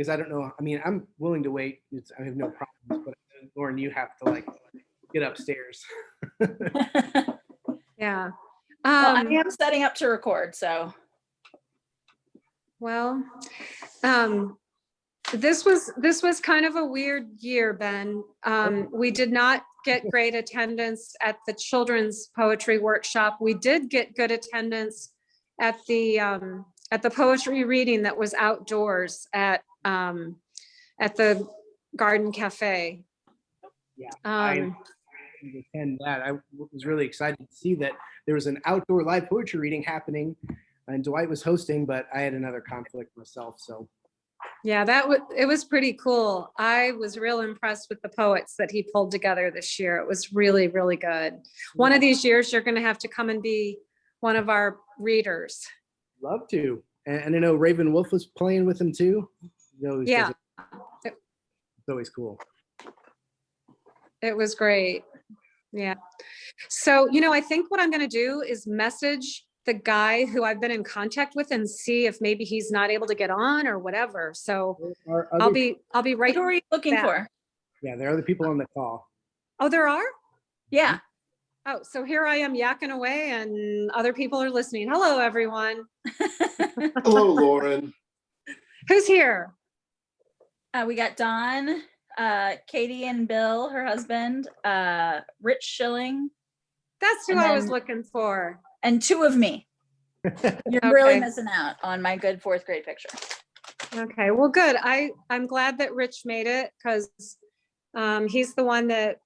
because I don't know. I mean, I'm willing to wait. I have no problems, but Lauren, you have to like get upstairs. Yeah. Well, I am setting up to record, so. Well, this was kind of a weird year, Ben. We did not get great attendance at the children's poetry workshop. We did get good attendance at the poetry reading that was outdoors at the Garden Cafe. Yeah, I attend that. I was really excited to see that there was an outdoor live poetry reading happening, and Dwight was hosting, but I had another conflict myself. So yeah, it was pretty cool. I was real impressed with the poets that he pulled together this year. It was really, really good. One of these years, you're going to have to come and be one of our readers. Love to. And I know Raven Wolf was playing with him too. Yeah, it's always cool. It was great. Yeah. So, I think what I'm going to do is message the guy who I've been in contact with and see if maybe he's not able to get on or whatever. So I'll be right. Who are you looking for? Yeah, there are other people on the call. Oh, there are? Yeah. Oh, so here I am yakking away and other people are listening. Hello, everyone. Hello, Lauren. Who's here? We got Don, Katie and Bill, her husband, Rich Schilling. That's who I was looking for. And two of me. You're really missing out on my good 4th grade picture. Okay, well, good. I'm glad that Rich made it because he's the one that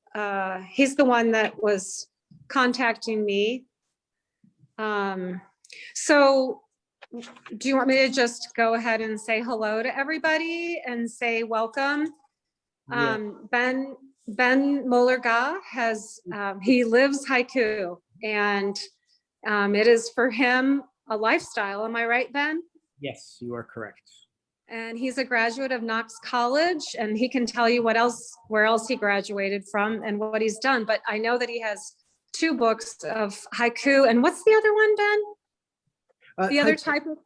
was contacting me. So do you want me to just go ahead and say hello to everybody and say welcome? Yeah. Ben Molerga he lives haiku, and it is for him a lifestyle. Am I right, Ben? Yes, you are correct. And he's a graduate of Knox College, and he can tell you where else he graduated from and what he's done. But I know that he has 2 books of haiku. And what's the other one, Ben? The other type of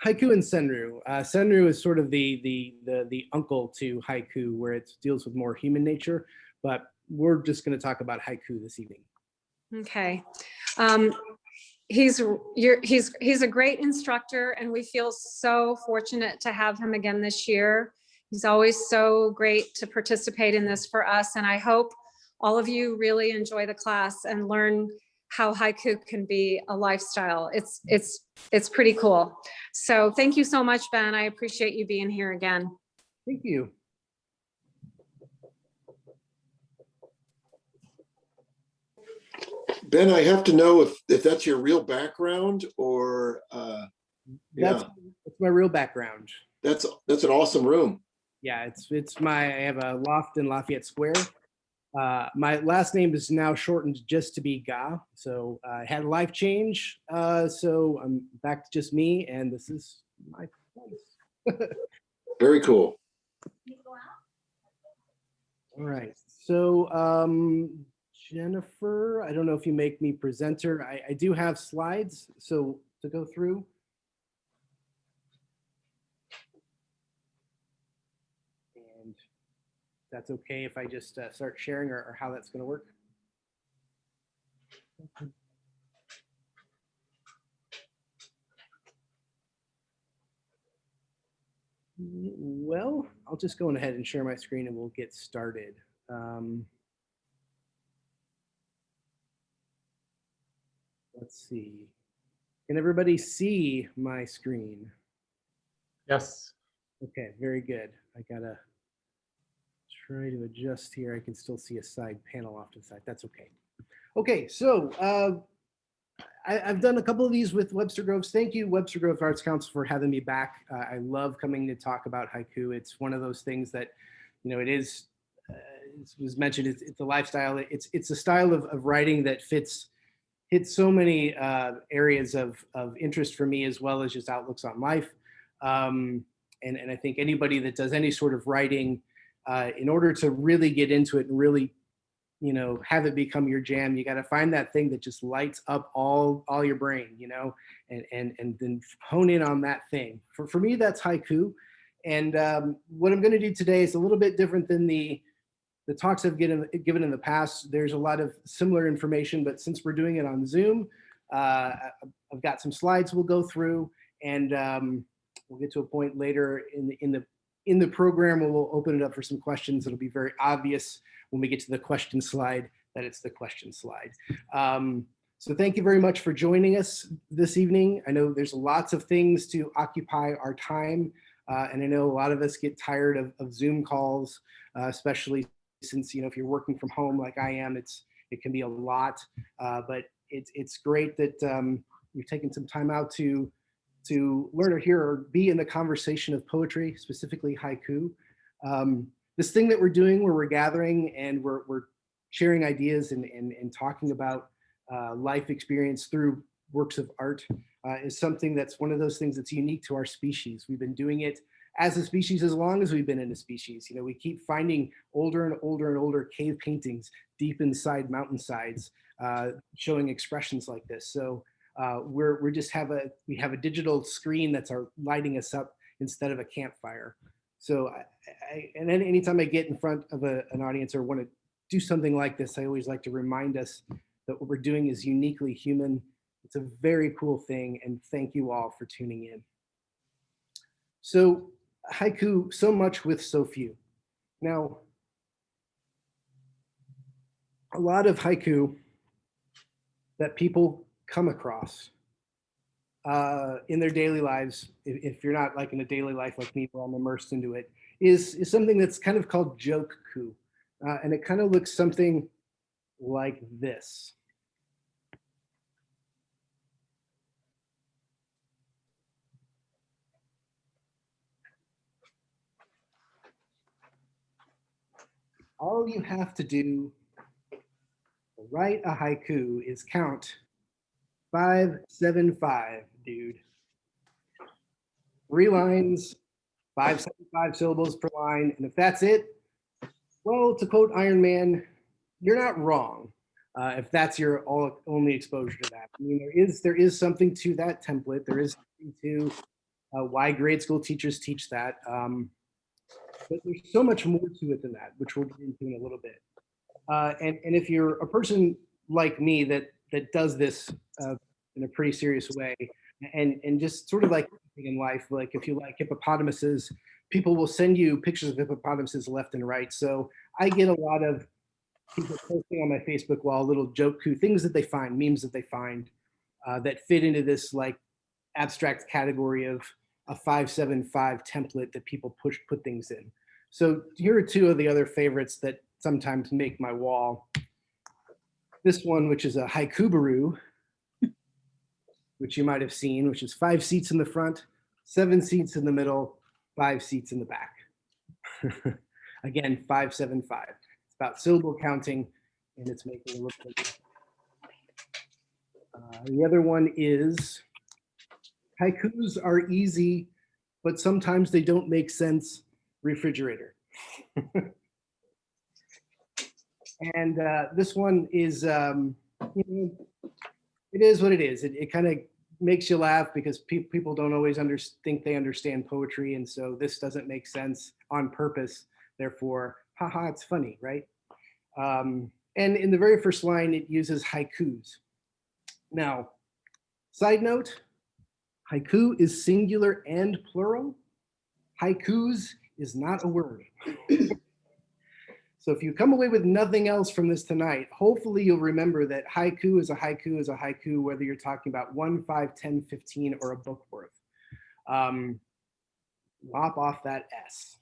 haiku and senryu. Senryu is sort of the uncle to haiku, where it deals with more human nature. But we're just going to talk about haiku this evening. Okay. He's a great instructor, and we feel so fortunate to have him again this year. He's always so great to participate in this for us, and I hope all of you really enjoy the class and learn how haiku can be a lifestyle. It's pretty cool. So thank you so much, Ben. I appreciate you being here again. Thank you. Ben, I have to know if that's your real background or That's my real background. That's an awesome room. Yeah, I have a loft in Lafayette Square. My last name is now shortened just to be Ga. So I had a life change. So I'm back to just me, and this is my place. Very cool. All right. So Jennifer, I don't know if you make me presenter. I do have slides so to go through. And that's okay if I just start sharing or how that's going to work. Well, I'll just go ahead and share my screen and we'll get started. Let's see. Can everybody see my screen? Yes. Okay, very good. I gotta try to adjust here. I can still see a side panel off to the side. That's okay. Okay, so I've done a couple of these with Webster Groves. Thank you, Webster Groves Arts Council, for having me back. I love coming to talk about haiku. It's one of those things that, it is, it was mentioned, it's a lifestyle. It's a style of writing that hits so many areas of interest for me, as well as just outlooks on life. And I think anybody that does any sort of writing, in order to really get into it and really, have it become your jam, you got to find that thing that just lights up all your brain, and then hone in on that thing. For me, that's haiku. And what I'm going to do today is a little bit different than the talks I've given in the past. There's a lot of similar information, but since we're doing it on Zoom, I've got some slides we'll go through, and we'll get to a point later in the program where we'll open it up for some questions. It'll be very obvious when we get to the question slide that it's the question slide. So thank you very much for joining us this evening. I know there's lots of things to occupy our time, and I know a lot of us get tired of Zoom calls, especially since, if you're working from home like I am, it can be a lot, but it's great that you've taken some time out to learn or hear or be in the conversation of poetry, specifically haiku. This thing that we're doing where we're gathering and we're sharing ideas and talking about life experience through works of art is something that's one of those things that's unique to our species. We've been doing it as a species as long as we've been in a species. We keep finding older and older and older cave paintings deep inside mountainsides showing expressions like this. So we have a digital screen that's lighting us up instead of a campfire. So and then anytime I get in front of an audience or want to do something like this, I always like to remind us that what we're doing is uniquely human. It's a very cool thing, and thank you all for tuning in. So haiku, so much with so few. Now, a lot of haiku that people come across in their daily lives, if you're not like in a daily life like me where I'm immersed into it, is something that's kind of called joke-ku. And it kind of looks something like this. All you have to do to write a haiku is count 575, dude. 3 lines, 575 syllables per line. And if that's it, well, to quote Iron Man, you're not wrong. If that's your only exposure to that. I mean, there is something to that template. There is something to why grade school teachers teach that. But there's so much more to it than that, which we'll get into in a little bit. And if you're a person like me that does this in a pretty serious way, and just sort of like in life, like if you like hippopotamuses, people will send you pictures of hippopotamuses left and right. So I get a lot of people posting on my Facebook wall little joke-ku things that they find, memes that they find that fit into this like abstract category of a 575 template that people put things in. So here are 2 of the other favorites that sometimes make my wall. This one, which is a haikubaru, which you might have seen, which is 5 seats in the front, 7 seats in the middle, 5 seats in the back. Again, 575. It's about syllable counting, and it's making it look like. The other one is haikus are easy, but sometimes they don't make sense. Refrigerator. And this one is, it is what it is. It kind of makes you laugh because people don't always think they understand poetry, and so this doesn't make sense on purpose. Therefore, haha, it's funny, right? And in the very first line, it uses haikus. Now, side note, haiku is singular and plural. Haikus is not a word. So if you come away with nothing else from this tonight, hopefully you'll remember that haiku is a haiku is a haiku, whether you're talking about 1, 5, 10, 15, or a book worth. Lop off that S.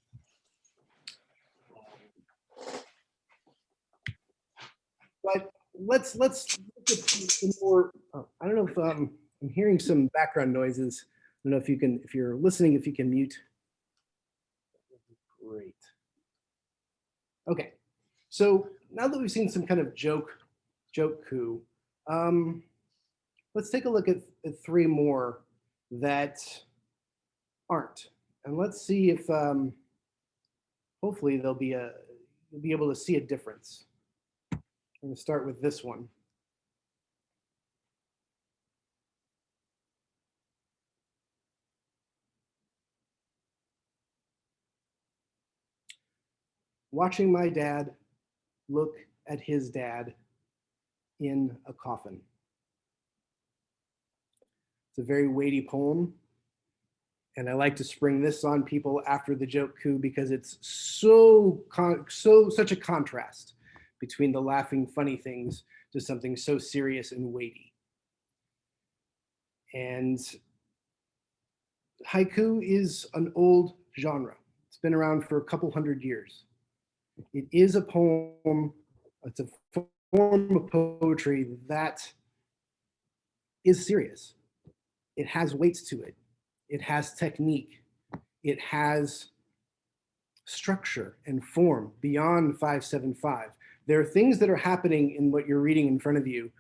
But let's look at some more. I don't know if I'm hearing some background noises. I don't know if you're listening, if you can mute. Great. Okay, so now that we've seen some kind of joke-ku, let's take a look at 3 more that aren't, and let's see if hopefully you'll be able to see a difference. I'm going to start with this one. watching my dad look at his dad in a coffin. It's a very weighty poem. And I like to spring this on people after the joke coup because it's such a contrast between the laughing, funny things to something so serious and weighty. And haiku is an old genre. It's been around for a couple hundred years. It is a poem, it's a form of poetry that is serious. It has weights to it. It has technique. It has structure and form beyond 575. There are things that are happening in what you're reading in front of you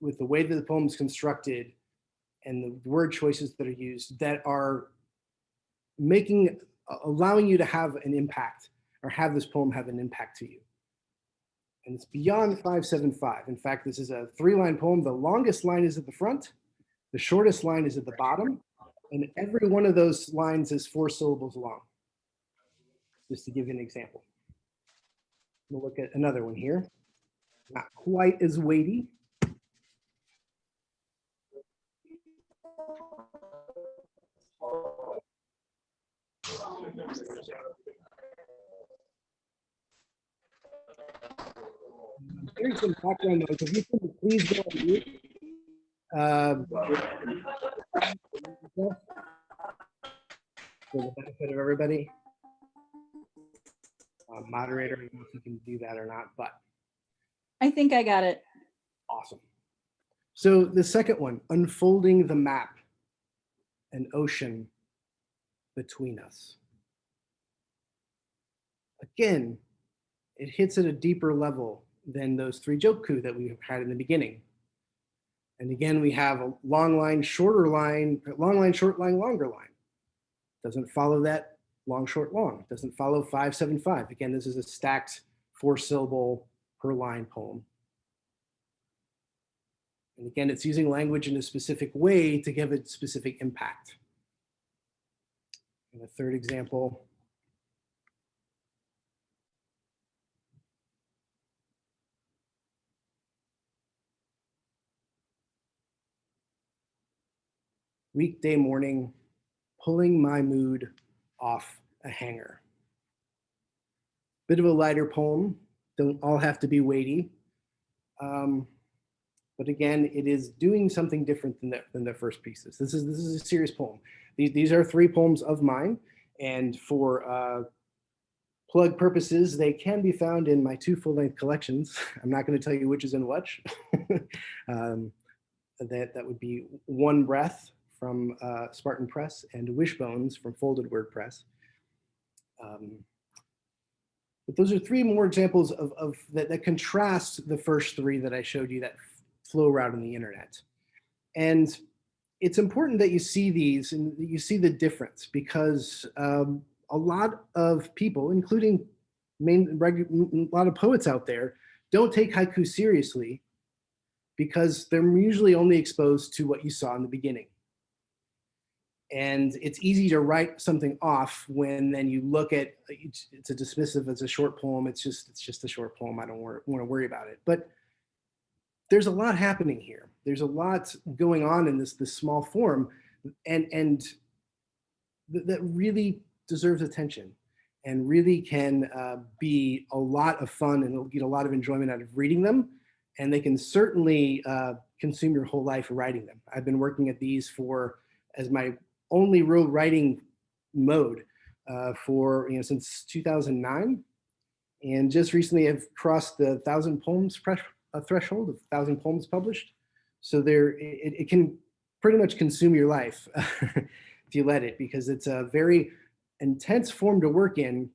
with the way that the poem is constructed and the word choices that are used that are allowing you to have an impact or have this poem have an impact to you. And it's beyond 575. In fact, this is a 3-line poem. The longest line is at the front. The shortest line is at the bottom, and every one of those lines is 4 syllables long, just to give you an example. We'll look at another one here. Not quite as weighty. Here's some background noise. If you can please go on mute. For the benefit of everybody. Moderator, I don't know if you can do that or not, but I think I got it. awesome. So the second one, unfolding the map, an ocean between us. Again, it hits at a deeper level than those 3 joku that we had in the beginning. And again, we have a long line, shorter line, long line, short line, longer line. Doesn't follow that long, short, long. Doesn't follow 575. Again, this is a stacked 4-syllable per line poem. And again, it's using language in a specific way to give it specific impact. And a third example. Weekday morning, pulling my mood off a hanger. Bit of a lighter poem, don't all have to be weighty. But again, it is doing something different than the first pieces. This is a serious poem. These are 3 poems of mine, and for plug purposes, they can be found in my 2 full-length collections. I'm not going to tell you which is in which. That would be One Breath from Spartan Press and Wishbones from Folded Word Press. But those are 3 more examples of that contrast the first 3 that I showed you that flow around on the internet. And it's important that you see these and you see the difference because a lot of people, including a lot of poets out there, don't take haiku seriously because they're usually only exposed to what you saw in the beginning. And it's easy to write something off when then you look at it's a dismissive as a short poem. It's just a short poem. I don't want to worry about it. But there's a lot happening here. There's a lot going on in this small form, and that really deserves attention, and really can be a lot of fun, and you'll get a lot of enjoyment out of reading them. And they can certainly consume your whole life writing them. I've been working at these as my only real writing mode since 2009, and just recently I've crossed the 1,000 poems threshold of 1,000 poems published. So it can pretty much consume your life if you let it, because it's a very intense form to work in,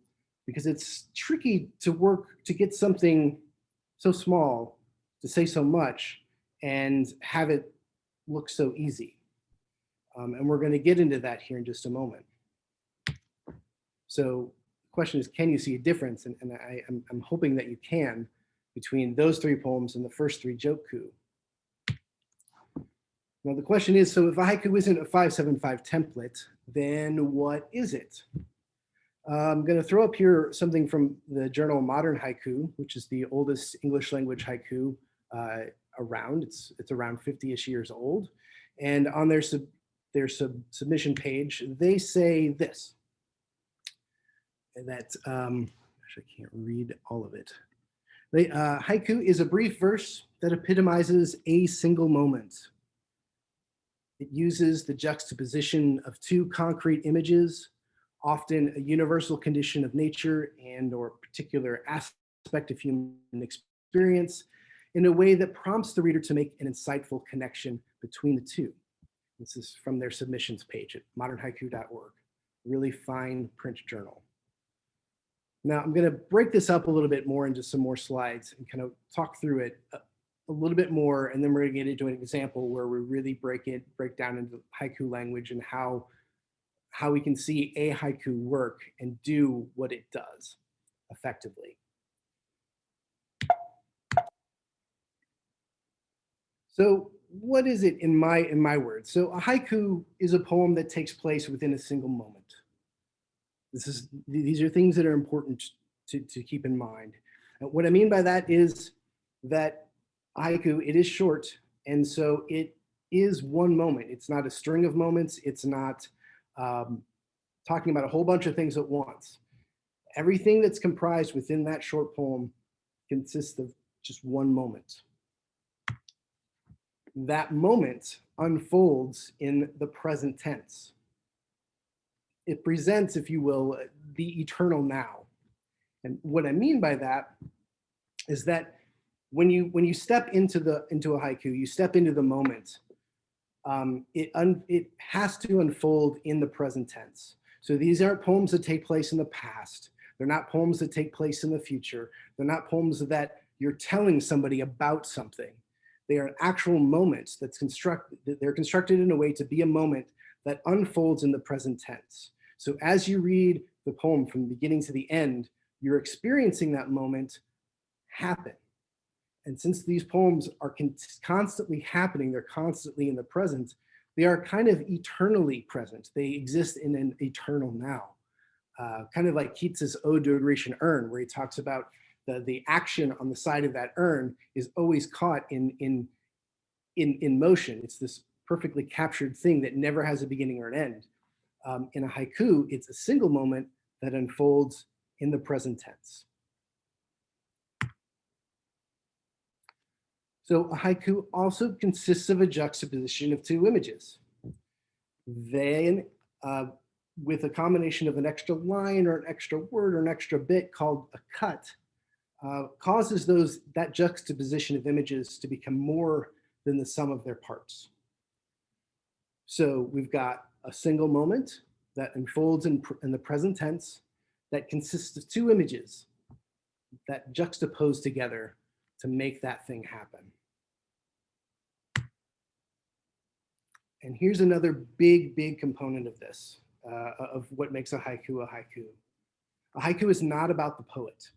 because it's tricky to get something so small, to say so much, and have it look so easy. And we're going to get into that here in just a moment. So the question is, can you see a difference? And I'm hoping that you can, between those 3 poems and the first 3 joku. Now the question is, so if a haiku isn't a 575 template, then what is it? I'm going to throw up here something from the journal Modern Haiku, which is the oldest English language haiku around. It's around 50-ish years old. And on their submission page, they say this, that, actually I can't read all of it. Haiku is a brief verse that epitomizes a single moment. It uses the juxtaposition of two concrete images, often a universal condition of nature and or particular aspect of human experience, in a way that prompts the reader to make an insightful connection between the two. This is from their submissions page at modernhaiku.org. Really fine print journal. Now I'm going to break this up a little bit more into some more slides and kind of talk through it a little bit more, and then we're going to get into an example where we really break down into haiku language and how we can see a haiku work and do what it does effectively. So what is it in my words? So a haiku is a poem that takes place within a single moment. These are things that are important to keep in mind. And what I mean by that is that haiku, it is short, and so it is one moment. It's not a string of moments. It's not talking about a whole bunch of things at once. Everything that's comprised within that short poem consists of just one moment. That moment unfolds in the present tense. It presents, if you will, the eternal now. And what I mean by that is that when you step into a haiku, you step into the moment. It has to unfold in the present tense. So these aren't poems that take place in the past. They're not poems that take place in the future. They're not poems that you're telling somebody about something. They are actual moments they're constructed in a way to be a moment that unfolds in the present tense. So as you read the poem from the beginning to the end, you're experiencing that moment happen. And since these poems are constantly happening, they're constantly in the present, they are kind of eternally present. They exist in an eternal now. Kind of like Keats's Ode to a Grecian Urn, where he talks about the action on the side of that urn is always caught in motion. It's this perfectly captured thing that never has a beginning or an end. In a haiku, it's a single moment that unfolds in the present tense. So a haiku also consists of a juxtaposition of two images. Then, with a combination of an extra line or an extra word or an extra bit called a cut, causes that juxtaposition of images to become more than the sum of their parts. So we've got a single moment that unfolds in the present tense that consists of two images that juxtapose together to make that thing happen. And here's another big component of this, of what makes a haiku a haiku. A haiku is not about the poet.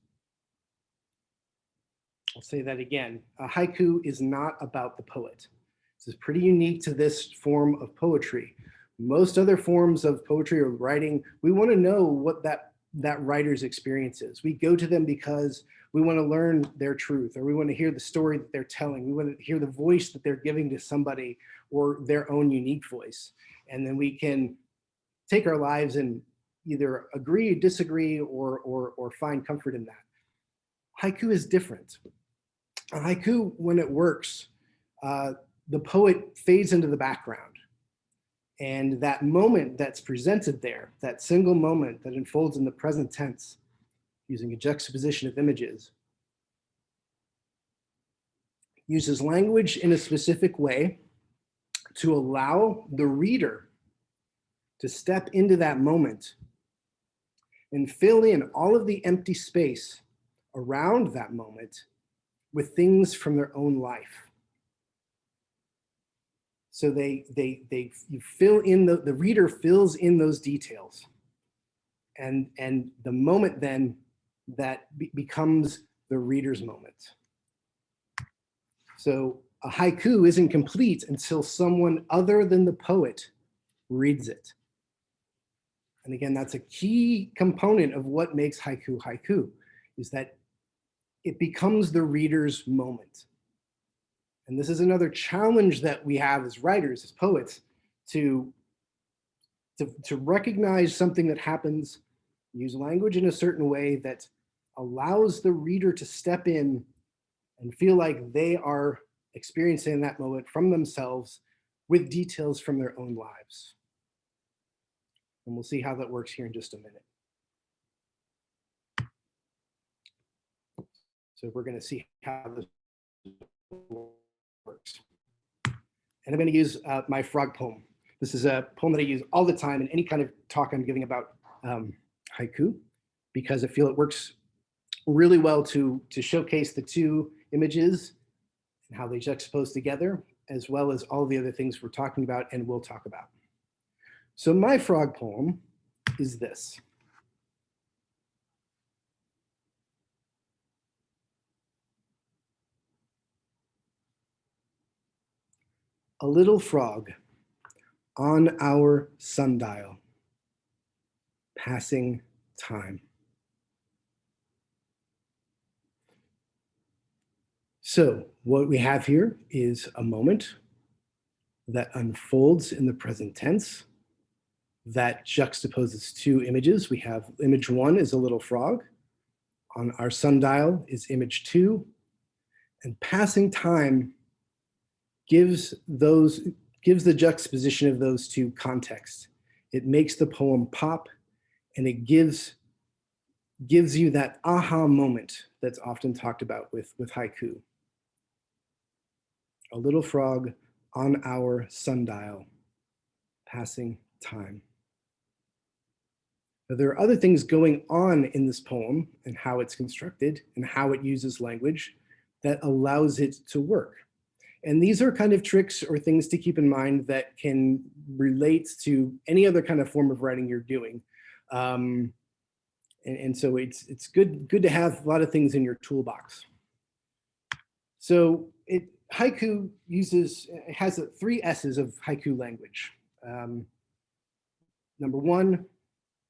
I'll say that again. A haiku is not about the poet. This is pretty unique to this form of poetry. Most other forms of poetry or writing, we want to know what that writer's experience is. We go to them because we want to learn their truth, or we want to hear the story that they're telling. We want to hear the voice that they're giving to somebody, or their own unique voice. And then we can take our lives and either agree, disagree, or find comfort in that. Haiku is different. A haiku, when it works, the poet fades into the background. And that moment that's presented there, that single moment that unfolds in the present tense, using a juxtaposition of images, uses language in a specific way to allow the reader to step into that moment and fill in all of the empty space around that moment with things from their own life. So you fill in, the reader fills in those details. And the moment then that becomes the reader's moment. So a haiku isn't complete until someone other than the poet reads it. And again, that's a key component of what makes haiku haiku, is that it becomes the reader's moment. And this is another challenge that we have as writers, as poets, to recognize something that happens, use language in a certain way that allows the reader to step in and feel like they are experiencing that moment from themselves with details from their own lives. And we'll see how that works here in just a minute. So we're going to see how this works. And I'm going to use my frog poem. This is a poem that I use all the time in any kind of talk I'm giving about haiku, because I feel it works really well to showcase the two images and how they juxtapose together, as well as all the other things we're talking about and will talk about. So my frog poem is this. A little frog on our sundial, passing time. So what we have here is a moment that unfolds in the present tense that juxtaposes two images. We have image one is a little frog. On our sundial is image two. And passing time gives the juxtaposition of those two context. It makes the poem pop, and it gives you that aha moment that's often talked about with haiku. A little frog on our sundial, passing time. Now, there are other things going on in this poem and how it's constructed and how it uses language that allows it to work. And these are kind of tricks or things to keep in mind that can relate to any other kind of form of writing you're doing. And so it's good to have a lot of things in your toolbox. So haiku has three S's of haiku language. Number one,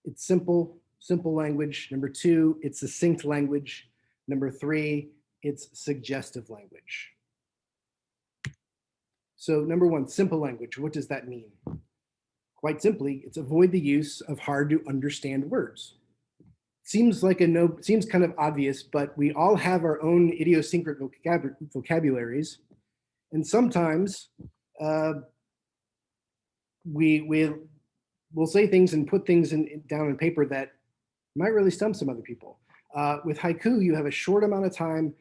it's simple language. Number two, it's succinct language. Number three, it's suggestive language. So number one, simple language. What does that mean? Quite simply, it's avoid the use of hard to understand words. Seems kind of obvious, but we all have our own idiosyncratic vocabularies. And sometimes we'll say things and put things down on paper that might really stump some other people. With haiku, you have a short amount of time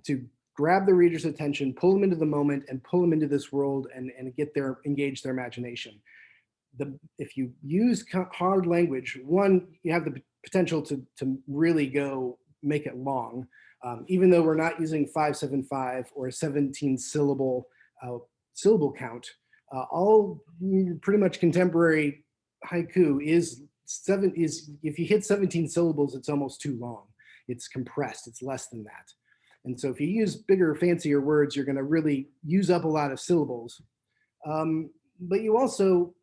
to grab the reader's attention, pull them into the moment, and pull them into this world and engage their imagination. If you use hard language, one, you have the potential to really make it long. Even though we're not using 575 or a 17 syllable count, all pretty much contemporary haiku is if you hit 17 syllables, it's almost too long. It's compressed, it's less than that. And so if you use bigger, fancier words, you're going to really use up a lot of syllables. But you also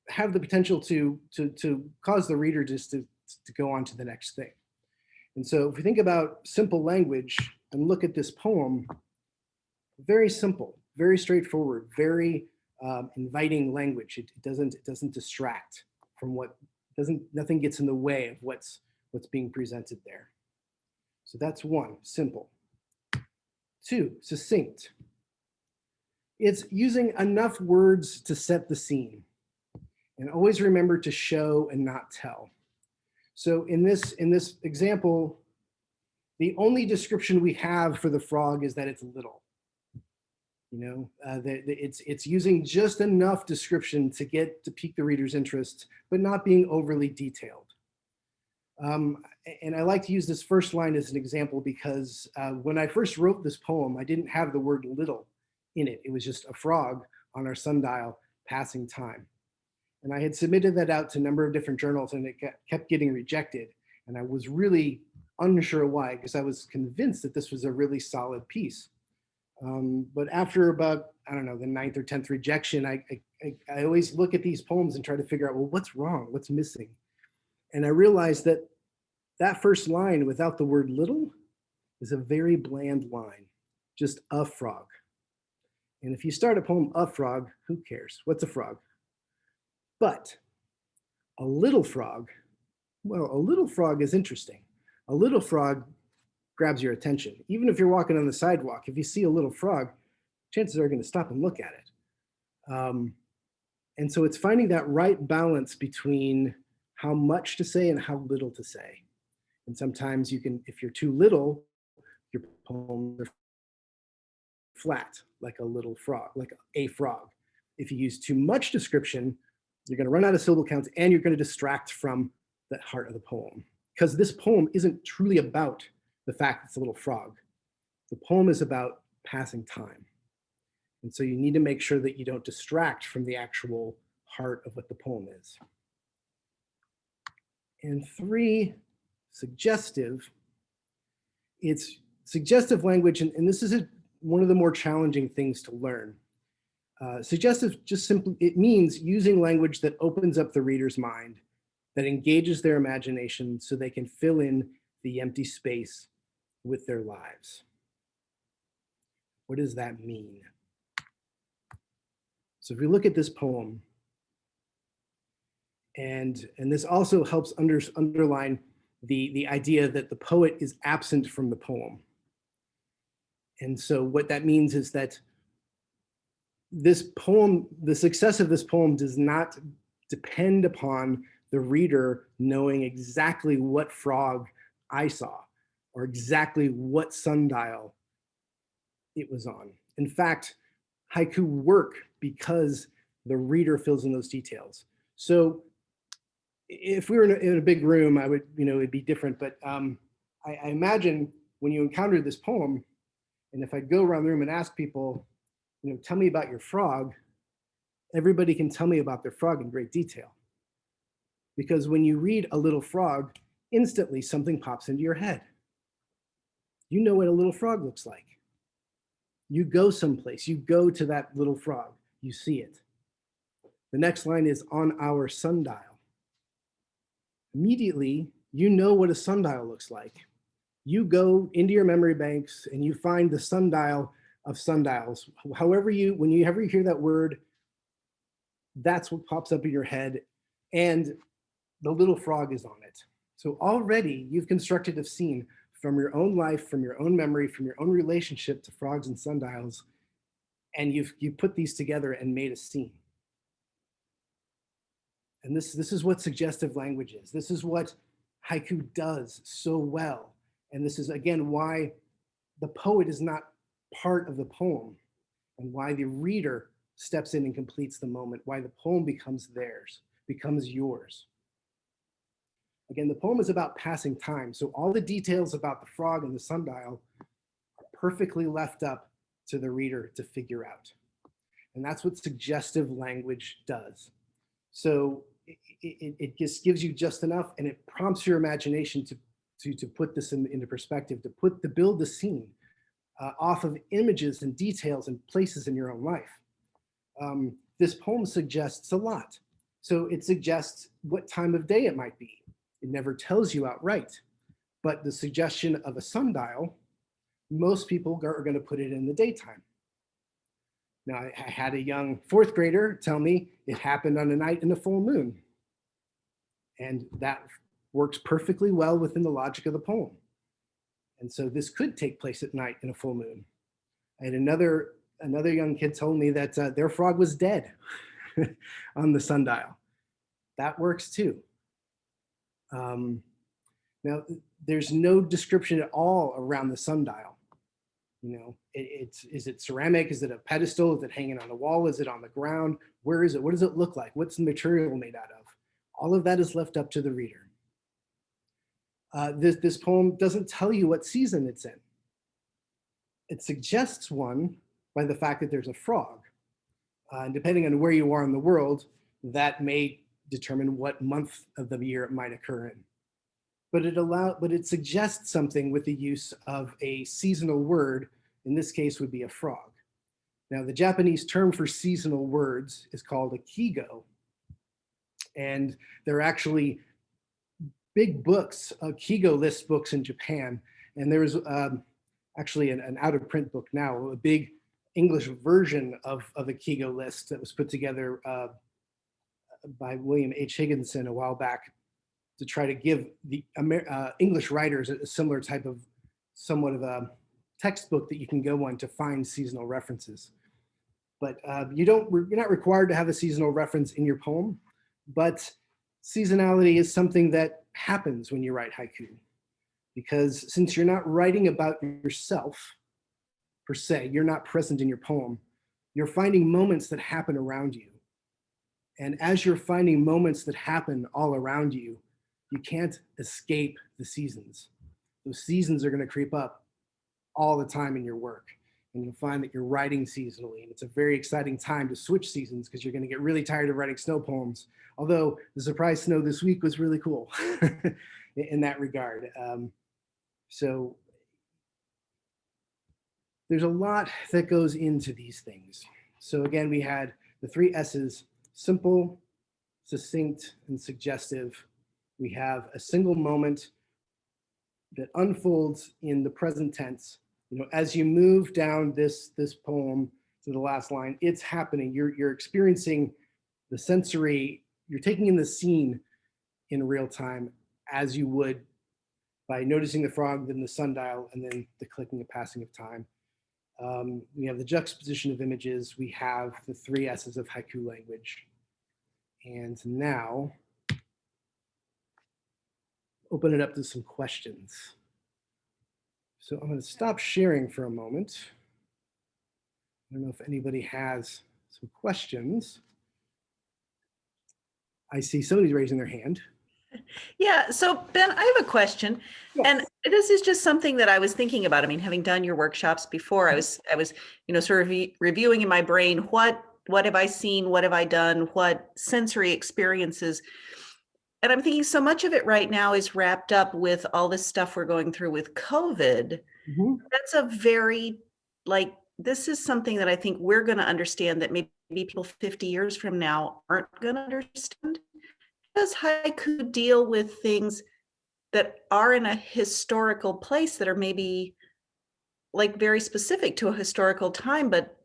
have the potential to cause the reader just to go on to the next thing. And so if we think about simple language and look at this poem, very simple, very straightforward, very inviting language. It doesn't distract from nothing gets in the way of what's being presented there. So that's one, simple. Two, succinct. It's using enough words to set the scene. And always remember to show and not tell. So in this example, the only description we have for the frog is that it's little. It's using just enough description to pique the reader's interest, but not being overly detailed. And I like to use this first line as an example because when I first wrote this poem, I didn't have the word little in it. It was just a frog on our sundial passing time. And I had submitted that out to a number of different journals and it kept getting rejected. And I was really unsure why, because I was convinced that this was a really solid piece. But after about, I don't know, the 9th or 10th rejection, I always look at these poems and try to figure out, well, what's wrong? What's missing? And I realized that that first line without the word little is a very bland line, just a frog. And if you start a poem, a frog, who cares? What's a frog? But a little frog, well, a little frog is interesting. A little frog grabs your attention. Even if you're walking on the sidewalk, if you see a little frog, chances are going to stop and look at it. And so it's finding that right balance between how much to say and how little to say. And sometimes you can, if you're too little, your poems are flat, like a little frog, like a frog. If you use too much description, you're going to run out of syllable counts and you're going to distract from the heart of the poem. Because this poem isn't truly about the fact it's a little frog. The poem is about passing time. And so you need to make sure that you don't distract from the actual heart of what the poem is. And 3, suggestive. It's suggestive language, and this is one of the more challenging things to learn. Suggestive just simply, it means using language that opens up the reader's mind, that engages their imagination so they can fill in the empty space with their lives. What does that mean? So if we look at this poem, and this also helps underline the idea that the poet is absent from the poem. And so what that means is that this poem, the success of this poem does not depend upon the reader knowing exactly what frog I saw or exactly what sundial it was on. In fact, haiku work because the reader fills in those details. So if we were in a big room, I would, it'd be different. But I imagine when you encounter this poem, and if I go around the room and ask people, tell me about your frog, everybody can tell me about their frog in great detail. Because when you read A Little Frog, instantly something pops into your head. You know what a little frog looks like. You go someplace, you go to that little frog, you see it. The next line is on our sundial. Immediately, you know what a sundial looks like. You go into your memory banks and you find the sundial of sundials. Whenever you hear that word, that's what pops up in your head, and the little frog is on it. So already you've constructed a scene from your own life, from your own memory, from your own relationship to frogs and sundials, and you've put these together and made a scene. And this is what suggestive language is. This is what haiku does so well. And this is, again, why the poet is not part of the poem and why the reader steps in and completes the moment, why the poem becomes theirs, becomes yours. Again, the poem is about passing time. So all the details about the frog and the sundial are perfectly left up to the reader to figure out. And that's what suggestive language does. So it just gives you just enough, and it prompts your imagination to put this into perspective, to build the scene off of images and details and places in your own life. This poem suggests a lot. So it suggests what time of day it might be. It never tells you outright, but the suggestion of a sundial, most people are going to put it in the daytime. Now, I had a young 4th grader tell me it happened on a night in a full moon. And that works perfectly well within the logic of the poem. And so this could take place at night in a full moon. I had another young kid told me that their frog was dead on the sundial. That works too. Now, there's no description at all around the sundial. Is it ceramic? Is it a pedestal? Is it hanging on a wall? Is it on the ground? Where is it? What does it look like? What's the material made out of? All of that is left up to the reader. This poem doesn't tell you what season it's in. It suggests one by the fact that there's a frog. And depending on where you are in the world, that may determine what month of the year it might occur in. But it suggests something with the use of a seasonal word in this case would be a frog. Now, the Japanese term for seasonal words is called a kigo. And there are actually big books, kigo list books in Japan. And there was actually an out of print book now, a big English version of a kigo list that was put together by William H. Higginson a while back to try to give the English writers a similar type of somewhat of a textbook that you can go on to find seasonal references. But you're not required to have a seasonal reference in your poem, but seasonality is something that happens when you write haiku. Because since you're not writing about yourself, per se, you're not present in your poem, you're finding moments that happen around you. And as you're finding moments that happen all around you, you can't escape the seasons. Those seasons are going to creep up all the time in your work. And you'll find that you're writing seasonally. And it's a very exciting time to switch seasons because you're going to get really tired of writing snow poems. Although the surprise snow this week was really cool in that regard. So there's a lot that goes into these things. So again, we had the 3 S's: simple, succinct, and suggestive. We have a single moment that unfolds in the present tense. You know, as you move down this poem to the last line, it's happening. You're experiencing the sensory, you're taking in the scene in real time as you would by noticing the frog, then the sundial, and then the clicking and passing of time. We have the juxtaposition of images. We have the 3 S's of haiku language. And now, open it up to some questions. So I'm going to stop sharing for a moment. I don't know if anybody has some questions. I see somebody's raising their hand. Yeah, so Ben, I have a question. Yes. And this is just something that I was thinking about. I mean, having done your workshops before, I was, sort of reviewing in my brain, what have I seen? What have I done? What sensory experiences? And I'm thinking so much of it right now is wrapped up with all this stuff we're going through with COVID. Mm-hmm. That's a very, this is something that I think we're going to understand that maybe people 50 years from now aren't going to understand. Does haiku deal with things that are in a historical place that are maybe very specific to a historical time, but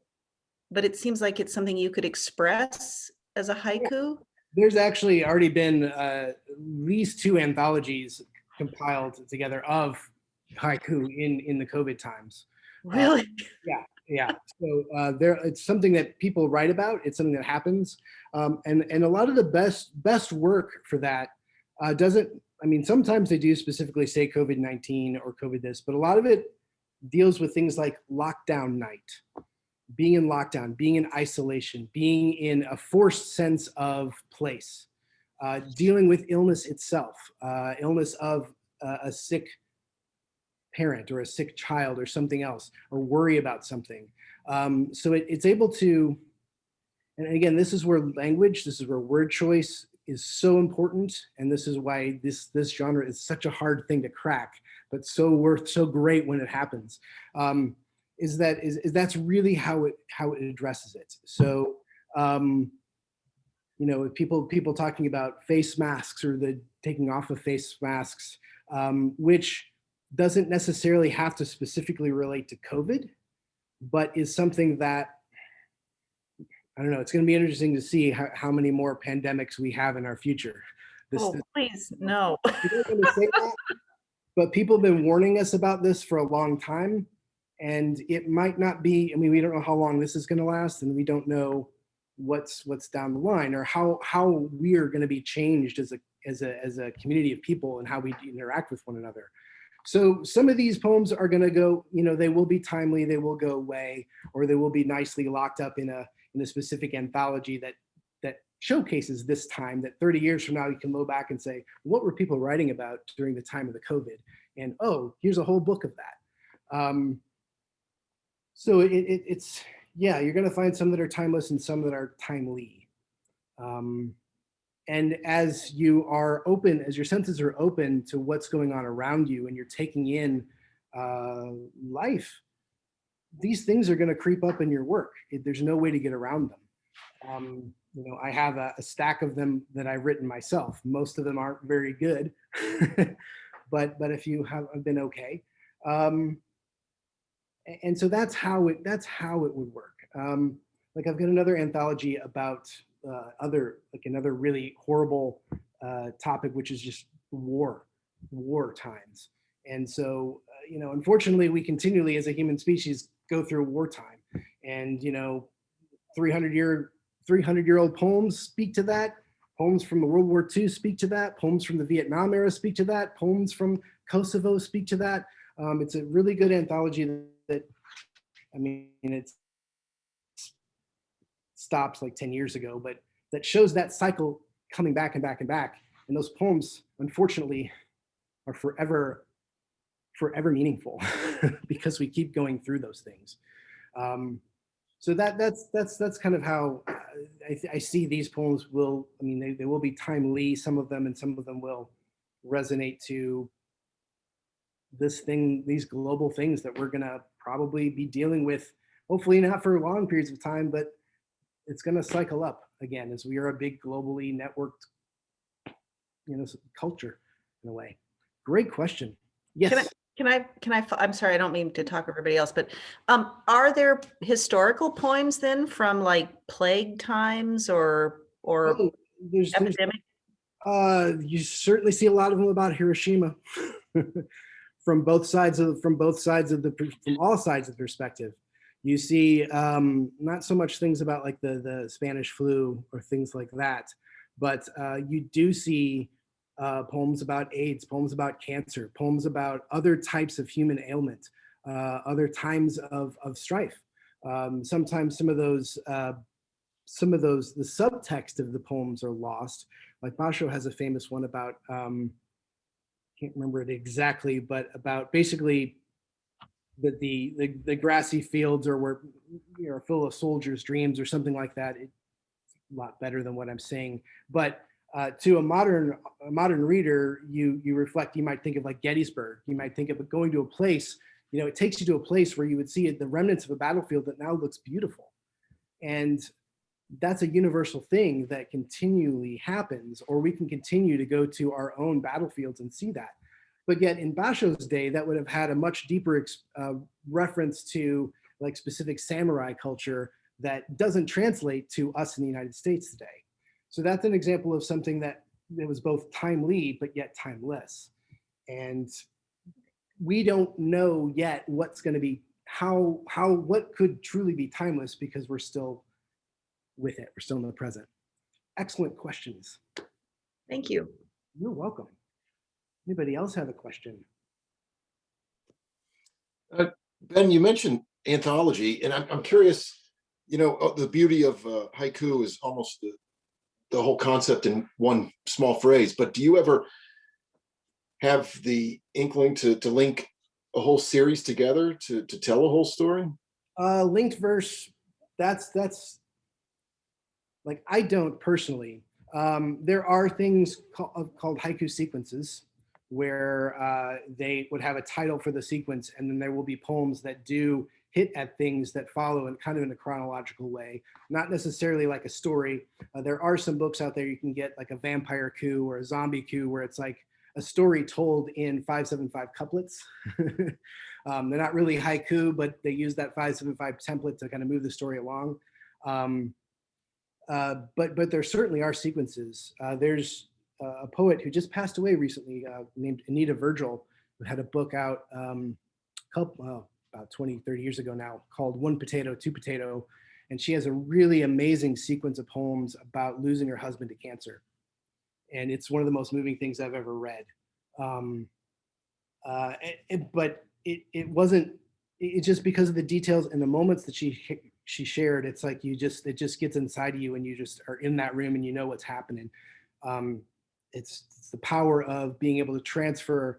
it seems like it's something you could express as a haiku? There's actually already been at least 2 anthologies compiled together of haiku in the COVID times. Really? Yeah. So it's something that people write about. It's something that happens, and a lot of the best work for that doesn't. I mean, sometimes they do specifically say COVID-19 or COVID this, but a lot of it deals with things like lockdown night, being in lockdown, being in isolation, being in a forced sense of place, dealing with illness itself, illness of a sick parent or a sick child or something else, or worry about something. So it's able to, and again, this is where language, this is where word choice is so important. And this is why this genre is such a hard thing to crack, but so great when it happens. That's really how it addresses it. So, people talking about face masks or the taking off of face masks, which doesn't necessarily have to specifically relate to COVID, but is something that, I don't know, it's going to be interesting to see how many more pandemics we have in our future. Please, no. I'm not going to say that, but people have been warning us about this for a long time, and it might not be, I mean, we don't know how long this is going to last, and we don't know what's down the line, or how we are going to be changed as a community of people and how we interact with one another. So some of these poems are going to go, they will be timely, they will go away, or they will be nicely locked up in a specific anthology that showcases this time, that 30 years from now you can go back and say, what were people writing about during the time of the COVID? And oh, here's a whole book of that. So it's, yeah, you're going to find some that are timeless and some that are timely. And as you are open, as your senses are open to what's going on around you and you're taking in life, these things are going to creep up in your work. There's no way to get around them. I have a stack of them that I've written myself. Most of them aren't very good, but if you have been okay. And so that's how it would work. Like I've got another anthology about another really horrible topic, which is just war times. And so, unfortunately, we continually as a human species go through wartime, and 300-year-old poems speak to that. Poems from the World War II speak to that. Poems from the Vietnam era speak to that. Poems from Kosovo speak to that. It's a really good anthology that, it stops like 10 years ago, but that shows that cycle coming back and back and back. And those poems, unfortunately, are forever meaningful because we keep going through those things. So that's kind of how I see these poems will, they will be timely, some of them, and some of them will resonate to these global things that we're gonna probably be dealing with, hopefully not for long periods of time, but it's gonna cycle up again as we are a big globally networked, culture in a way. Great question. Yes. I'm sorry, I don't mean to talk everybody else, but are there historical poems then from like plague times or There's epidemic? you certainly see a lot of them about Hiroshima from all sides of the perspective. You see not so much things about like the Spanish flu or things like that, but you do see poems about AIDS, poems about cancer, poems about other types of human ailment, other times of strife. Sometimes some of those, the subtext of the poems are lost. Like Basho has a famous one about, can't remember it exactly, but about basically that the grassy fields were full of soldiers' dreams or something like that. It's a lot better than what I'm saying, but to a modern reader, you reflect. You might think of like Gettysburg. You might think of going to a place. It takes you to a place where you would see the remnants of a battlefield that now looks beautiful, and that's a universal thing that continually happens. Or we can continue to go to our own battlefields and see that. But yet in Basho's day, that would have had a much deeper reference to like specific samurai culture that doesn't translate to us in the United States today. So that's an example of something that was both timely, but yet timeless. And we don't know yet what's going to be, what could truly be timeless, because we're still with it. We're still in the present. Excellent questions. Thank you. You're welcome. Anybody else have a question? Ben, you mentioned anthology, and I'm curious, the beauty of haiku is almost the whole concept in one small phrase, but do you ever have the inkling to link a whole series together to tell a whole story? Linked verse, that's like, I don't personally. There are things called haiku sequences where they would have a title for the sequence, and then there will be poems that do hit at things that follow in kind of in a chronological way, not necessarily like a story. There are some books out there you can get, like a vampire coup or a zombie coup, where it's like a story told in 5/7/5 couplets. They're not really haiku, but they use that 5/7/5 template to kind of move the story along. But there certainly are sequences. There's a poet who just passed away recently named Anita Virgil, who had a book out about 20, 30 years ago now, called One Potato, Two Potato. And she has a really amazing sequence of poems about losing her husband to cancer. And it's one of the most moving things I've ever read. But it wasn't, it's just because of the details and the moments that she shared. It's like it just gets inside of you, and you just are in that room and you know what's happening. It's the power of being able to transfer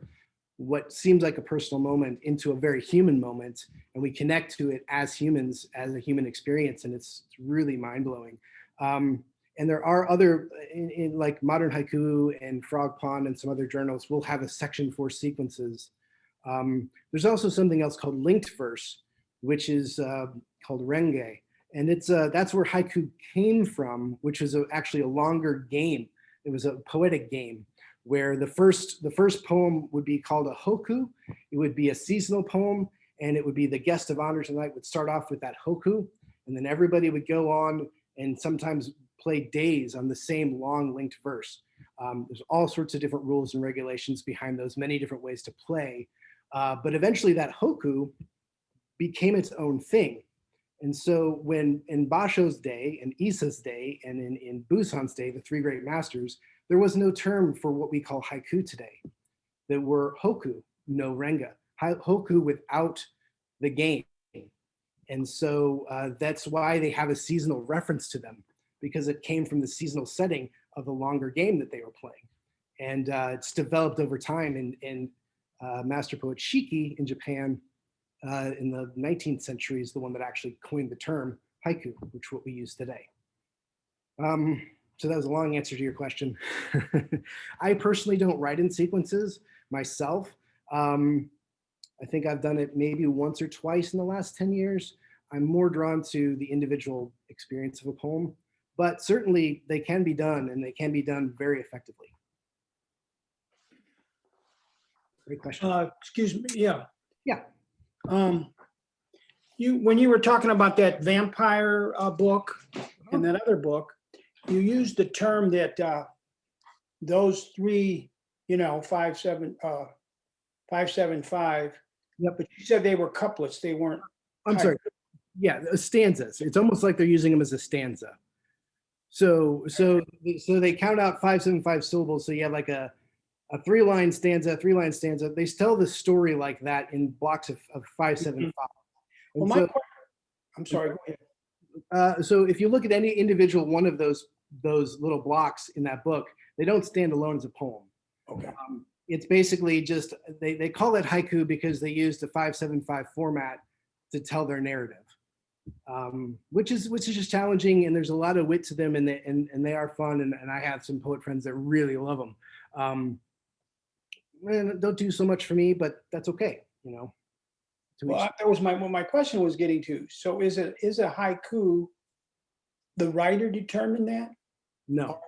what seems like a personal moment into a very human moment, and we connect to it as humans, as a human experience, and it's really mind-blowing. And there are other, in like Modern Haiku and Frog Pond and some other journals will have a section for sequences. There's also something else called linked verse, which is called renge. And that's where haiku came from, which was actually a longer game. It was a poetic game where the first poem would be called a hoku. It would be a seasonal poem, and it would be the guest of honor tonight would start off with that hoku, and then everybody would go on and sometimes play days on the same long linked verse. There's all sorts of different rules and regulations behind those, many different ways to play. But eventually that hoku became its own thing. And so when in Basho's day and Isa's day and in Busan's day, the three great masters, there was no term for what we call haiku today. There were hoku, no renga, hoku without the game. And so that's why they have a seasonal reference to them, because it came from the seasonal setting of the longer game that they were playing. And it's developed over time. And master poet Shiki in Japan in the 19th century is the one that actually coined the term haiku, which is what we use today. So that was a long answer to your question. I personally don't write in sequences myself. I think I've done it maybe once or twice in the last 10 years. I'm more drawn to the individual experience of a poem, but certainly they can be done, and they can be done very effectively. Great question. Excuse me, yeah. Yeah. When you were talking about that vampire book and that other book, you used the term that those three, 575. Yep. But you said they were couplets. They weren't. I'm sorry. Yeah, stanzas. It's almost like they're using them as a stanza. So they count out 575 syllables. So you have like a 3-line stanza, 3-line stanza. They tell the story like that in blocks of 575. Well, I'm sorry. Go ahead. So if you look at any individual one of those little blocks in that book, they don't stand alone as a poem. Okay. It's basically just they call it haiku because they use the 575 format to tell their narrative, which is just challenging, and there's a lot of wit to them, and they are fun, and I have some poet friends that really love them. And don't do so much for me, but that's okay, Well, that was what my question was getting to. So is a haiku, the writer determined that? No.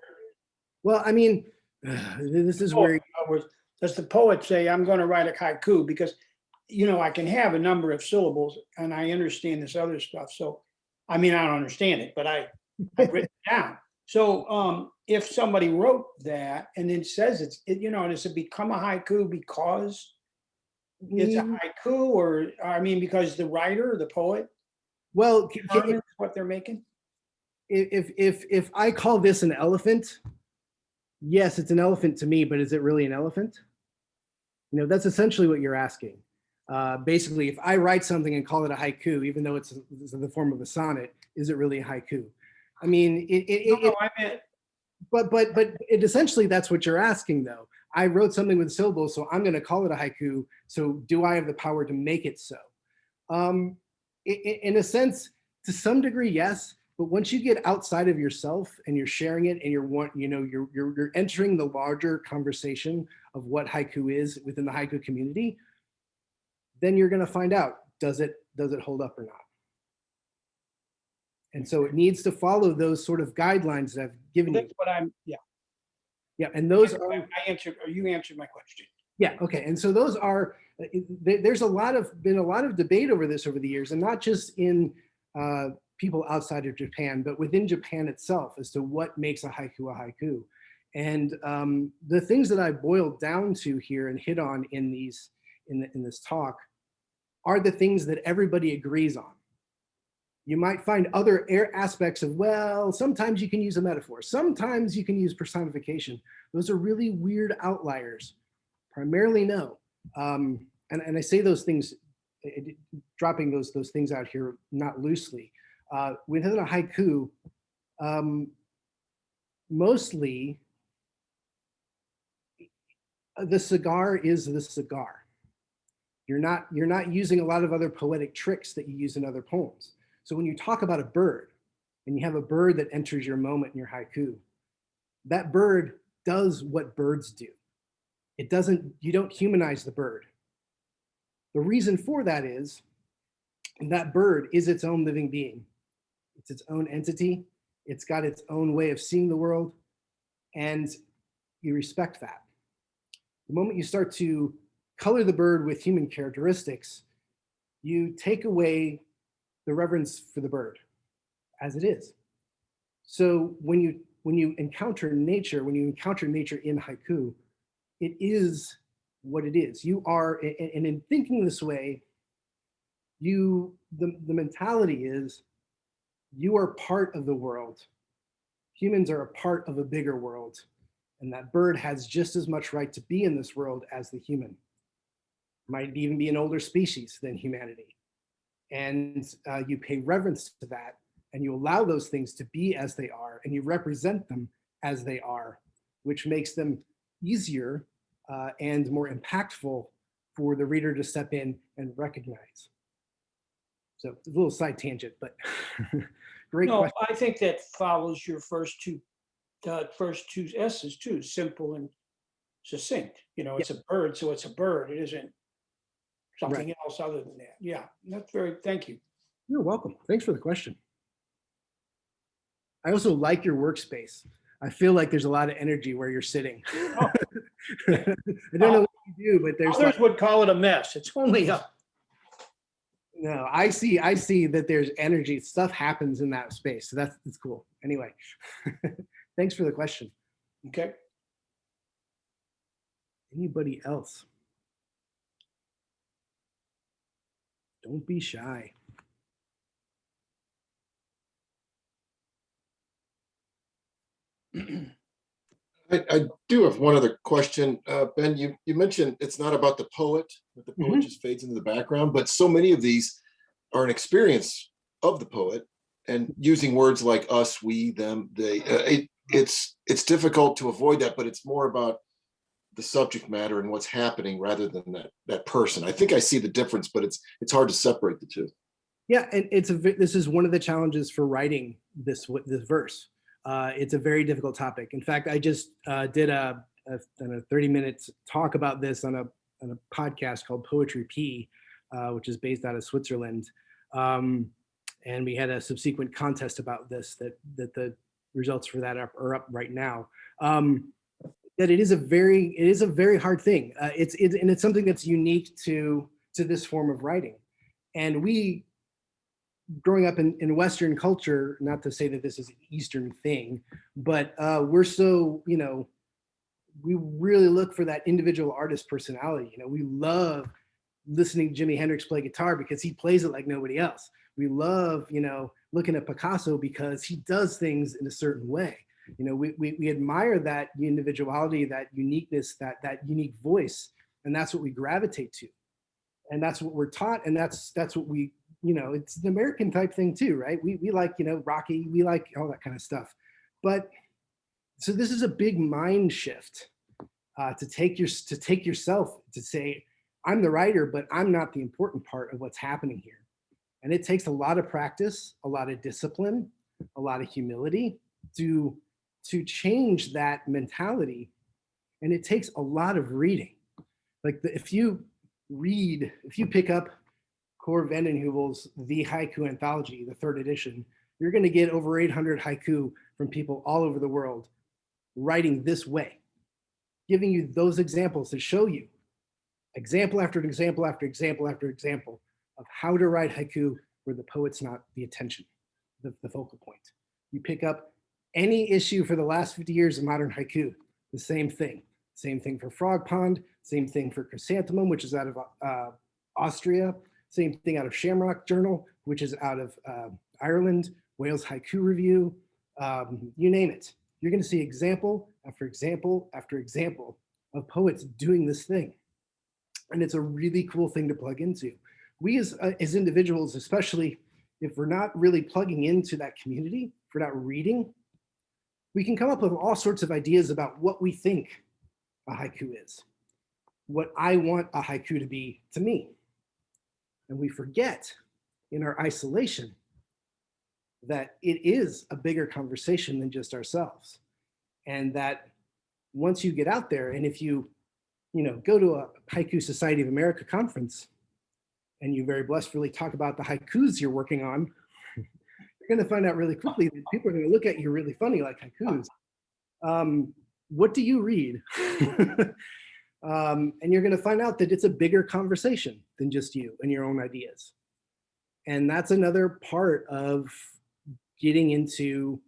Well, I mean, this is where. In other words, does the poet say, I'm going to write a haiku? Because, I can have a number of syllables and I understand this other stuff. So, I mean, I don't understand it, but I've written it down. So if somebody wrote that and then says does it become a haiku because it's a haiku, or because the writer, the poet, determines what they're making? If I call this an elephant, yes, it's an elephant to me, but is it really an elephant? That's essentially what you're asking. Basically, if I write something and call it a haiku, even though it's in the form of a sonnet, is it really a haiku? I mean, I meant. But it essentially, that's what you're asking, though. I wrote something with syllables, so I'm going to call it a haiku. So do I have the power to make it so? In a sense, to some degree, yes. But once you get outside of yourself and you're sharing it, and you're entering the larger conversation of what haiku is within the haiku community, then you're going to find out, does it hold up or not? And so it needs to follow those sort of guidelines that I've given you. That's what Yeah, and those are. You answered my question. Yeah. Okay. And so those are. There's been a lot of debate over this over the years, and not just in people outside of Japan, but within Japan itself, as to what makes a haiku. And the things that I boiled down to here and hit on in this talk are the things that everybody agrees on. You might find other aspects of, well, sometimes you can use a metaphor, sometimes you can use personification. Those are really weird outliers. Primarily, no. And I say those things, dropping those things out here, not loosely. Within a haiku, mostly the cigar is the cigar. You're not using a lot of other poetic tricks that you use in other poems. So when you talk about a bird, and you have a bird that enters your moment in your haiku, that bird does what birds do. You don't humanize the bird. The reason for that is And that bird is its own living being. It's its own entity. It's got its own way of seeing the world. And you respect that. The moment you start to color the bird with human characteristics, you take away the reverence for the bird as it is. So when you encounter nature, when you encounter nature in haiku, it is what it is. You are, and in thinking this way, the mentality is you are part of the world. Humans are a part of a bigger world, and that bird has just as much right to be in this world as the human. Might even be an older species than humanity. And you pay reverence to that, and you allow those things to be as they are, and you represent them as they are, which makes them easier and more impactful for the reader to step in and recognize. So a little side tangent, but great No, question. I think that follows your first two S's too, simple and succinct. It's a bird, so it's a bird. It isn't something else other than that. Yeah, that's thank you. You're welcome. Thanks for the question. I also like your workspace. I feel like there's a lot of energy where you're sitting. Oh. I don't know what you do, but there's Others would call it a mess. It's only a, no, I see that there's energy. Stuff happens in that space. So that's cool. Anyway, thanks for the question. okay. Anybody else? Don't be shy. I do have one other question. Ben, you mentioned it's not about the poet, that the poet just fades into the background, but so many of these are an experience of the poet, and using words like us, we, them, they, it's difficult to avoid that, but it's more about the subject matter and what's happening rather than that person. I think I see the difference, but it's hard to separate the two. Yeah, and this is one of the challenges for writing this verse. It's a very difficult topic. In fact, I just did a 30-minute talk about this on a podcast called Poetry P, which is based out of Switzerland. And we had a subsequent contest about this that the results for that are up right now. That it is a very hard thing. It's something that's unique to this form of writing. And we, growing up in Western culture, not to say that this is an Eastern thing, but we're so, we really look for that individual artist personality. We love listening to Jimi Hendrix play guitar because he plays it like nobody else. We love, looking at Picasso because he does things in a certain way. We admire that individuality, that uniqueness, that unique voice, and that's what we gravitate to. And that's what we're taught, and that's what we, it's an American type thing too, right? We like, Rocky, we like all that kind of stuff. But so this is a big mind shift to take yourself to say, I'm the writer, but I'm not the important part of what's happening here. And it takes a lot of practice, a lot of discipline, a lot of humility to change that mentality. And it takes a lot of reading. Like if you pick up Cor Vandenheuvel's The Haiku Anthology, the 3rd edition, you're going to get over 800 haiku from people all over the world writing this way, giving you those examples to show you example after example after example after example of how to write haiku where the poet's not the attention, the focal point. You pick up any issue for the last 50 years of modern haiku, the same thing. Same thing for Frog Pond, same thing for Chrysanthemum, which is out of Austria, same thing out of Shamrock Journal, which is out of Ireland, Wales Haiku Review, you name it. You're going to see example after example after example of poets doing this thing. And it's a really cool thing to plug into. We as individuals, especially if we're not really plugging into that community, if we're not reading, we can come up with all sorts of ideas about what we think a haiku is, what I want a haiku to be to me. And we forget in our isolation that it is a bigger conversation than just ourselves. And that once you get out there, and if you go to a Haiku Society of America conference and you very blissfully talk about the haikus you're working on, you're going to find out really quickly that people are going to look at you really funny like haikus. What do you read? And you're going to find out that it's a bigger conversation than just you and your own ideas. And that's another part of getting into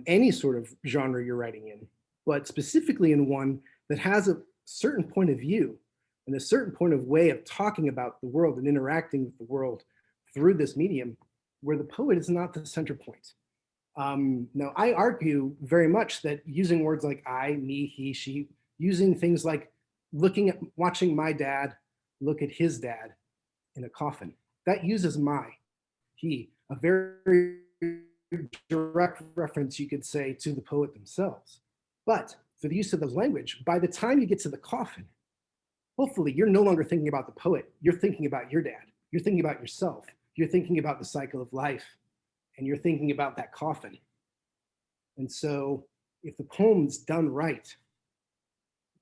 any sort of genre you're writing in, but specifically in one that has a certain point of view and a certain point of way of talking about the world and interacting with the world through this medium, where the poet is not the center point. Now, I argue very much that using words like I, me, he, she, using things like watching my dad look at his dad in a coffin, that uses my, he, a very direct reference, you could say, to the poet themselves. But for the use of those language, by the time you get to the coffin, hopefully you're no longer thinking about the poet, you're thinking about your dad, you're thinking about yourself, you're thinking about the cycle of life, and you're thinking about that coffin. And so if the poem's done right,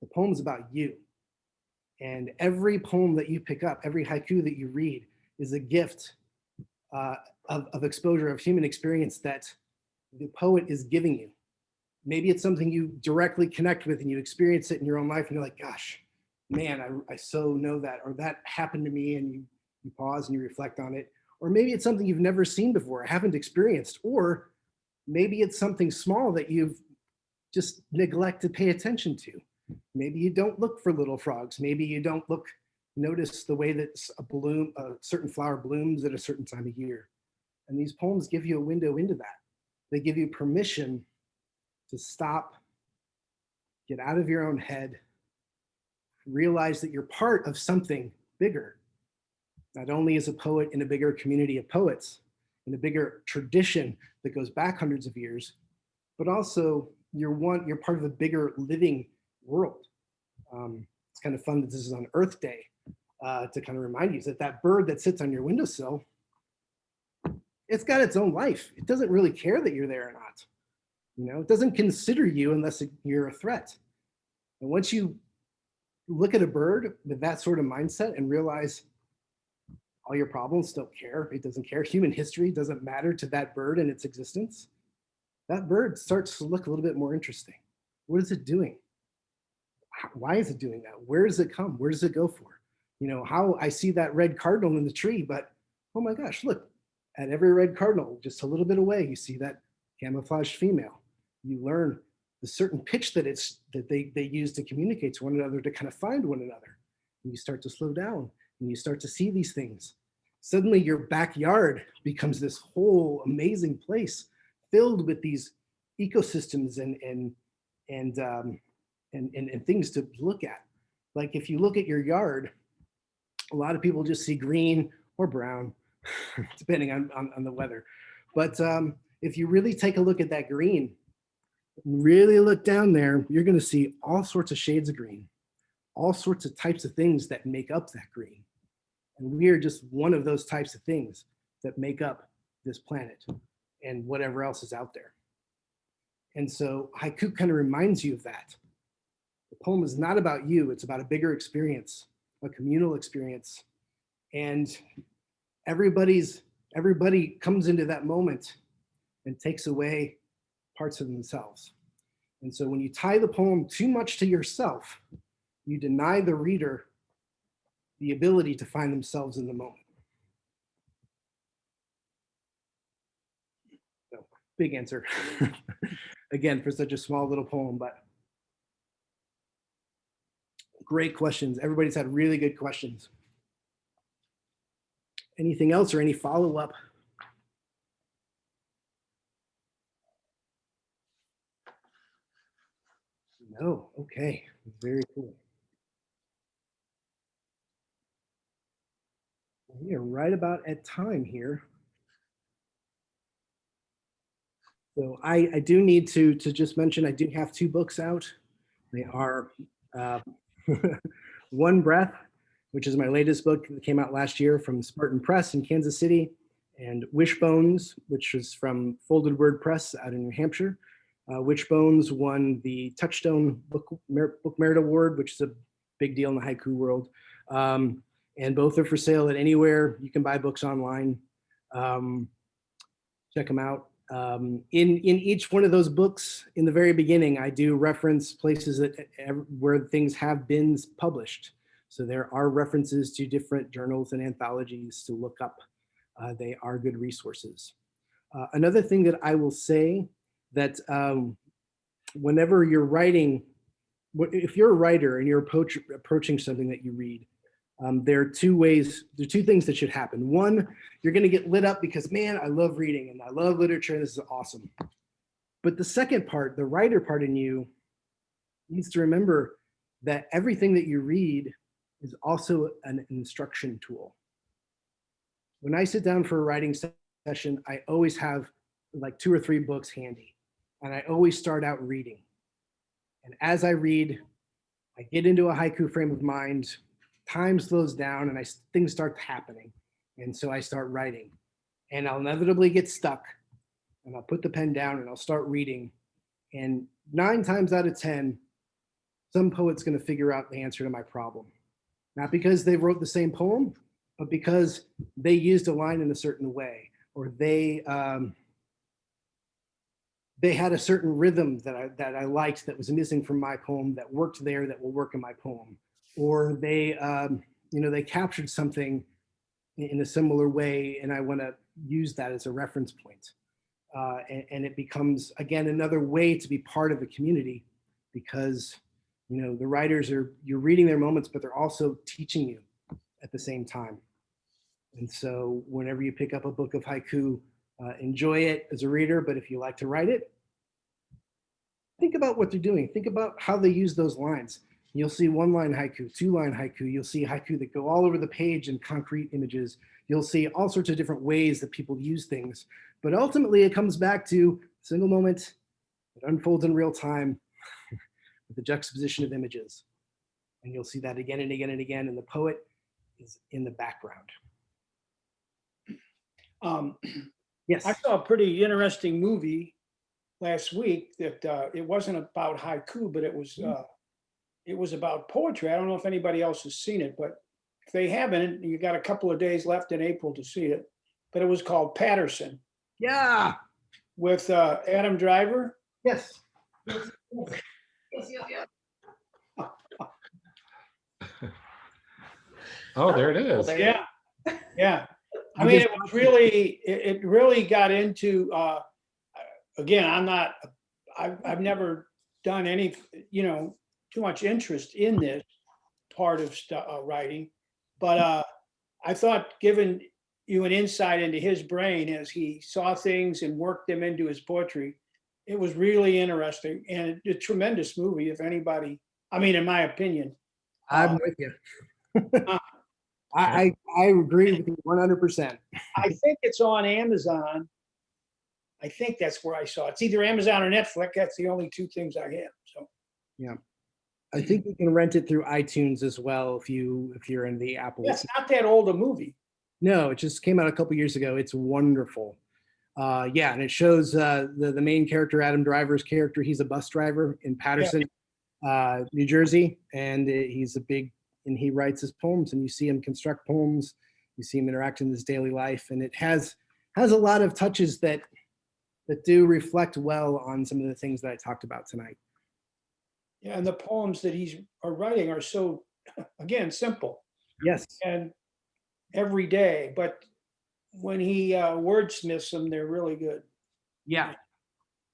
the poem's about you. And every poem that you pick up, every haiku that you read is a gift of exposure, of human experience that the poet is giving you. Maybe it's something you directly connect with and you experience it in your own life and you're like, gosh, man, I so know that, or that happened to me, and you pause and you reflect on it. Or maybe it's something you've never seen before, haven't experienced, or maybe it's something small that you've just neglected to pay attention to. Maybe you don't look for little frogs. Maybe you don't notice the way that a certain flower blooms at a certain time of year. And these poems give you a window into that. They give you permission to stop, get out of your own head, realize that you're part of something bigger. Not only as a poet in a bigger community of poets, in a bigger tradition that goes back hundreds of years, but also you're part of a bigger living world. It's kind of fun that this is on Earth Day to kind of remind you that bird that sits on your windowsill, it's got its own life. It doesn't really care that you're there or not. It doesn't consider you unless you're a threat. And once you look at a bird with that sort of mindset and realize all your problems don't care, it doesn't care, human history doesn't matter to that bird and its existence, that bird starts to look a little bit more interesting. What is it doing? Why is it doing that? Where does it come? Where does it go for? How I see that red cardinal in the tree, but oh my gosh, look, at every red cardinal, just a little bit away, you see that camouflaged female. You learn the certain pitch that they use to communicate to one another, to kind of find one another. And you start to slow down and you start to see these things. Suddenly your backyard becomes this whole amazing place filled with these ecosystems and things to look at. Like if you look at your yard, a lot of people just see green or brown, depending on the weather. But if you really take a look at that green, really look down there, you're going to see all sorts of shades of green, all sorts of types of things that make up that green. And we are just one of those types of things that make up this planet and whatever else is out there. And so haiku kind of reminds you of that. The poem is not about you, it's about a bigger experience, a communal experience. And everybody comes into that moment and takes away parts of themselves. And so when you tie the poem too much to yourself, you deny the reader the ability to find themselves in the moment. So, big answer. Again, for such a small little poem, but great questions. Everybody's had really good questions. Anything else or any follow-up? No, okay, very cool. We are right about at time here. So I do need to just mention, I do have 2 books out. They are One Breath, which is my latest book that came out last year from Spartan Press in Kansas City, and Wishbones, which is from Folded Word Press out in New Hampshire. Wishbones won the Touchstone Book Merit Award, which is a big deal in the haiku world. and both are for sale at anywhere you can buy books online. Check them out. In each one of those books, in the very beginning, I do reference places where things have been published. So there are references to different journals and anthologies to look up. They are good resources. Another thing that I will say that whenever you're writing, if you're a writer and you're approaching something that you read, there are two things that should happen. One, you're going to get lit up because, man, I love reading and I love literature and this is awesome. But the second part, the writer part in you, needs to remember that everything that you read is also an instruction tool. When I sit down for a writing session, I always have like 2 or 3 books handy, and I always start out reading. And as I read, I get into a haiku frame of mind, time slows down, and things start happening. And so I start writing, and I'll inevitably get stuck, and I'll put the pen down and I'll start reading. And 9 times out of 10, some poet's going to figure out the answer to my problem. Not because they wrote the same poem, but because they used a line in a certain way, or they had a certain rhythm that I liked that was missing from my poem that worked there, that will work in my poem, or they captured something in a similar way, and I want to use that as a reference point. And it becomes, again, another way to be part of the community, because the writers you're reading their moments, but they're also teaching you at the same time. And so whenever you pick up a book of haiku, enjoy it as a reader, but if you like to write it, think about what they're doing. Think about how they use those lines. You'll see 1-line haiku, 2-line haiku. You'll see haiku that go all over the page in concrete images. You'll see all sorts of different ways that people use things. But ultimately, it comes back to a single moment that unfolds in real time with the juxtaposition of images. And you'll see that again and again and again, and the poet is in the background. Yes. I saw a pretty interesting movie last week that it wasn't about haiku, but it was about poetry. I don't know if anybody else has seen it, but if they haven't, you got a couple of days left in April to see it. But it was called Patterson. Yeah. With Adam Driver. Yes. Oh, there it is. Yeah. Yeah. I mean, it really got into, again, I've never done any, too much interest in this part of writing, but I thought giving you an insight into his brain as he saw things and worked them into his poetry, it was really interesting and a tremendous movie. If anybody, in my opinion. I'm with you. I agree with you 100%. I think it's on Amazon. I think that's where I saw it. It's either Amazon or Netflix. That's the only 2 things I have. So yeah, I think you can rent it through iTunes as well if you're in the Apple. It's not that old a movie. No, it just came out a couple years ago. It's wonderful. Yeah, and it shows the main character, Adam Driver's character. He's a bus driver in Patterson, New Jersey, and he writes his poems, and you see him construct poems. You see him interact in his daily life, and it has a lot of touches that do reflect well on some of the things that I talked about tonight. Yeah, and the poems that he's writing are so, again, simple. Yes. And every day, but when he wordsmiths them, they're really good. Yeah.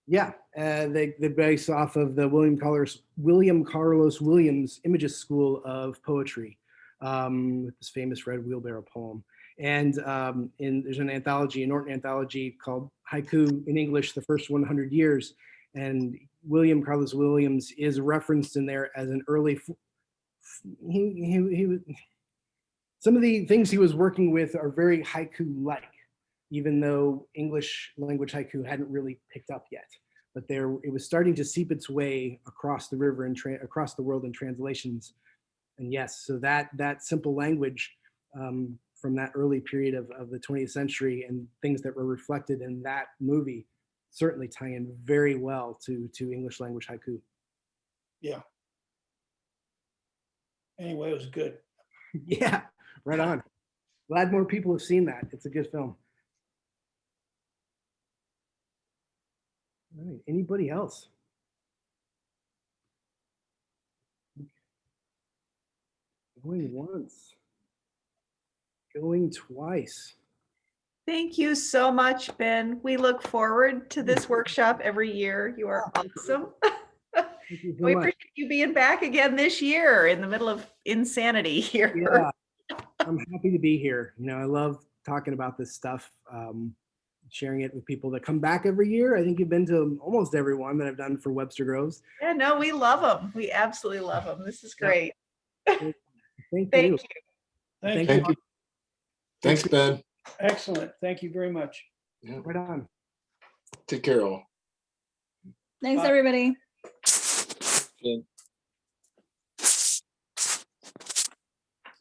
Yeah, they base off of the William Carlos Williams Images School of Poetry, with this famous Red Wheelbarrow poem. And there's an anthology, a Norton anthology called Haiku in English, the First 100 Years. And William Carlos Williams is referenced in there as an early, some of the things he was working with are very haiku-like, even though English language haiku hadn't really picked up yet. But it was starting to seep its way across the river and across the world in translations. And yes, so that simple language from that early period of the 20th century and things that were reflected in that movie certainly tie in very well to English language haiku. Yeah. Anyway, it was good. Yeah, Right on. Glad more people have seen that. It's a good film. All right, anybody else? Going once. Going twice. Thank you so much, Ben. We look forward to this workshop every year. You are awesome. Thank you so We much. appreciate you being back again this year in the middle of insanity here. Yeah, I'm happy to be here. You know, I love talking about this stuff, sharing it with people that come back every year. I think you've been to almost every one that I've done for Webster Groves. Yeah, no, we love them. We absolutely love them. This is great. Thank Thank you. you. Thank Thank you. you. Thanks, Ben. Excellent. Thank you very much. Yeah. Right on. Take care, all. Thanks, Bye. everybody.